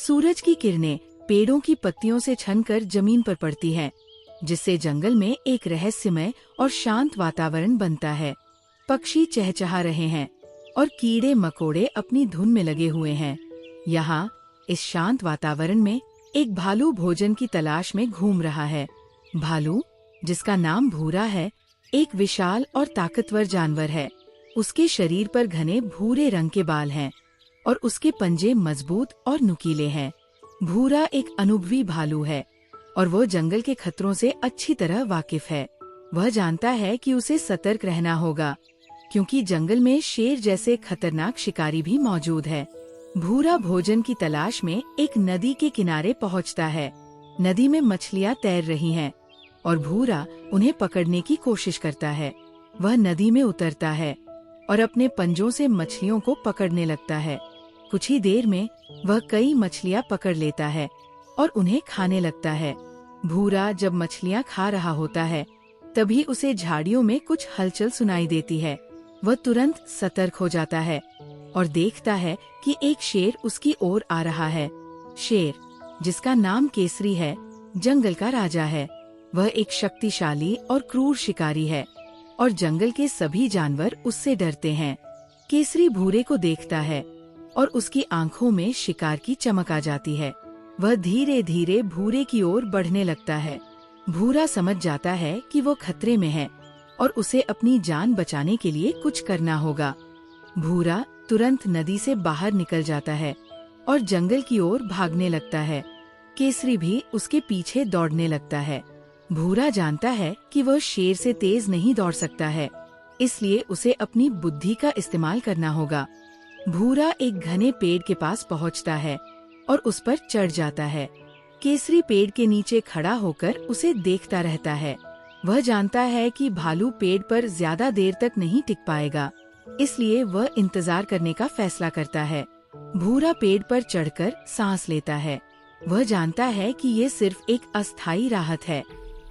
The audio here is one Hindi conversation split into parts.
सूरज की किरणें पेड़ों की पत्तियों से छनकर जमीन पर पड़ती हैं, जिससे जंगल में एक रहस्यमय और शांत वातावरण बनता है। पक्षी चहचहा रहे हैं और कीड़े मकोड़े अपनी धुन में लगे हुए हैं। यहाँ इस शांत वातावरण में एक भालू भोजन की तलाश में घूम रहा है। भालू, जिसका नाम भूरा है, एक विशाल और ताकतवर जानवर है। उसके शरीर पर घने भूरे रंग के बाल हैं और उसके पंजे मजबूत और नुकीले हैं। भूरा एक अनुभवी भालू है और वो जंगल के खतरों से अच्छी तरह वाकिफ है। वह जानता है कि उसे सतर्क रहना होगा, क्योंकि जंगल में शेर जैसे खतरनाक शिकारी भी मौजूद है। भूरा भोजन की तलाश में एक नदी के किनारे पहुंचता है। नदी में मछलियां तैर रही हैं और भूरा उन्हें पकड़ने की कोशिश करता है। वह नदी में उतरता है और अपने पंजों से मछलियों को पकड़ने लगता है। कुछ ही देर में वह कई मछलियां पकड़ लेता है और उन्हें खाने लगता है। भूरा जब मछलियां खा रहा होता है, तभी उसे झाड़ियों में कुछ हलचल सुनाई देती है। वह तुरंत सतर्क हो जाता है और देखता है कि एक शेर उसकी ओर आ रहा है। शेर, जिसका नाम केसरी है, जंगल का राजा है। वह एक शक्तिशाली और क्रूर शिकारी है और जंगल के सभी जानवर उससे डरते हैं। केसरी भूरे को देखता है और उसकी आंखों में शिकार की चमक आ जाती है। वह धीरे धीरे भूरे की ओर बढ़ने लगता है। भूरा समझ जाता है कि वो खतरे में है और उसे अपनी जान बचाने के लिए कुछ करना होगा। भूरा तुरंत नदी से बाहर निकल जाता है और जंगल की ओर भागने लगता है। केसरी भी उसके पीछे दौड़ने लगता है। भूरा जानता है कि वह शेर से तेज नहीं दौड़ सकता है, इसलिए उसे अपनी बुद्धि का इस्तेमाल करना होगा। भूरा एक घने पेड़ के पास पहुंचता है और उस पर चढ़ जाता है। केसरी पेड़ के नीचे खड़ा होकर उसे देखता रहता है। वह जानता है कि भालू पेड़ पर ज्यादा देर तक नहीं टिक पाएगा, इसलिए वह इंतजार करने का फैसला करता है। भूरा पेड़ पर चढ़कर सांस लेता है। वह जानता है कि ये सिर्फ एक अस्थायी राहत है।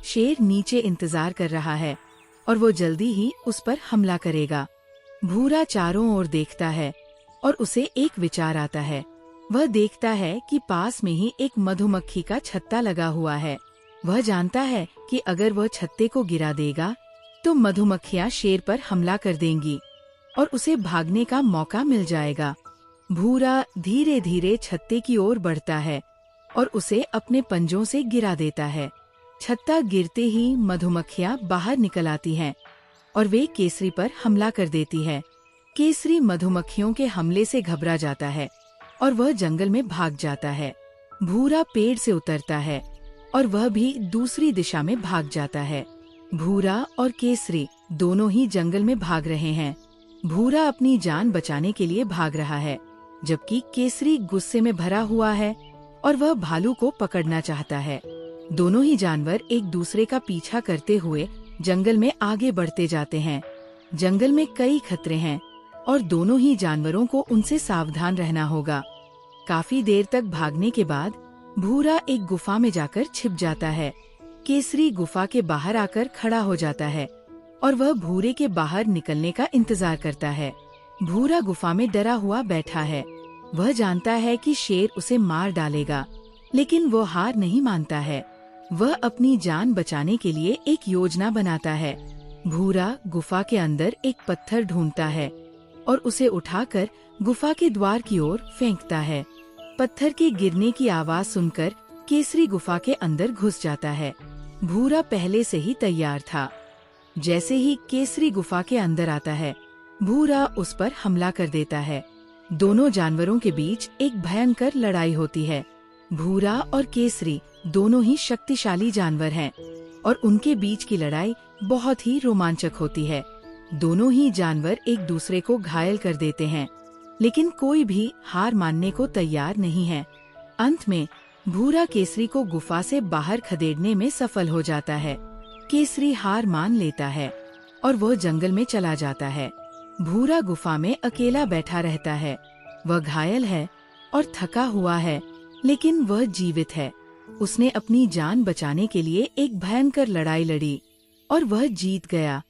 शेर नीचे इंतजार कर रहा है और वो जल्दी ही उस पर हमला करेगा। भूरा चारों ओर देखता है और उसे एक विचार आता है। वह देखता है कि पास में ही एक मधुमक्खी का छत्ता लगा हुआ है। वह जानता है कि अगर वह छत्ते को गिरा देगा तो मधुमक्खियां शेर पर हमला कर देंगी और उसे भागने का मौका मिल जाएगा। भूरा धीरे धीरे छत्ते की ओर बढ़ता है और उसे अपने पंजों से गिरा देता है। छत्ता गिरते ही मधुमक्खियां बाहर निकल आती हैं और वे केसरी पर हमला कर देती है। केसरी मधुमक्खियों के हमले से घबरा जाता है और वह जंगल में भाग जाता है। भूरा पेड़ से उतरता है और वह भी दूसरी दिशा में भाग जाता है। भूरा और केसरी दोनों ही जंगल में भाग रहे हैं। भूरा अपनी जान बचाने के लिए भाग रहा है, जबकि केसरी गुस्से में भरा हुआ है और वह भालू को पकड़ना चाहता है। दोनों ही जानवर एक दूसरे का पीछा करते हुए जंगल में आगे बढ़ते जाते हैं। जंगल में कई खतरे हैं और दोनों ही जानवरों को उनसे सावधान रहना होगा। काफी देर तक भागने के बाद भूरा एक गुफा में जाकर छिप जाता है। केसरी गुफा के बाहर आकर खड़ा हो जाता है और वह भूरे के बाहर निकलने का इंतजार करता है। भूरा गुफा में डरा हुआ बैठा है। वह जानता है कि शेर उसे मार डालेगा, लेकिन वो हार नहीं मानता है। वह अपनी जान बचाने के लिए एक योजना बनाता है। भूरा गुफा के अंदर एक पत्थर ढूंढता है और उसे उठाकर गुफा के द्वार की ओर फेंकता है। पत्थर के गिरने की आवाज सुनकर केसरी गुफा के अंदर घुस जाता है। भूरा पहले से ही तैयार था। जैसे ही केसरी गुफा के अंदर आता है, भूरा उस पर हमला कर देता है। दोनों जानवरों के बीच एक भयंकर लड़ाई होती है। भूरा और केसरी दोनों ही शक्तिशाली जानवर हैं और उनके बीच की लड़ाई बहुत ही रोमांचक होती है। दोनों ही जानवर एक दूसरे को घायल कर देते हैं, लेकिन कोई भी हार मानने को तैयार नहीं है। अंत में भूरा केसरी को गुफा से बाहर खदेड़ने में सफल हो जाता है। केसरी हार मान लेता है और वह जंगल में चला जाता है। भूरा गुफा में अकेला बैठा रहता है। वह घायल है और थका हुआ है, लेकिन वह जीवित है। उसने अपनी जान बचाने के लिए एक भयंकर लड़ाई लड़ी और वह जीत गया।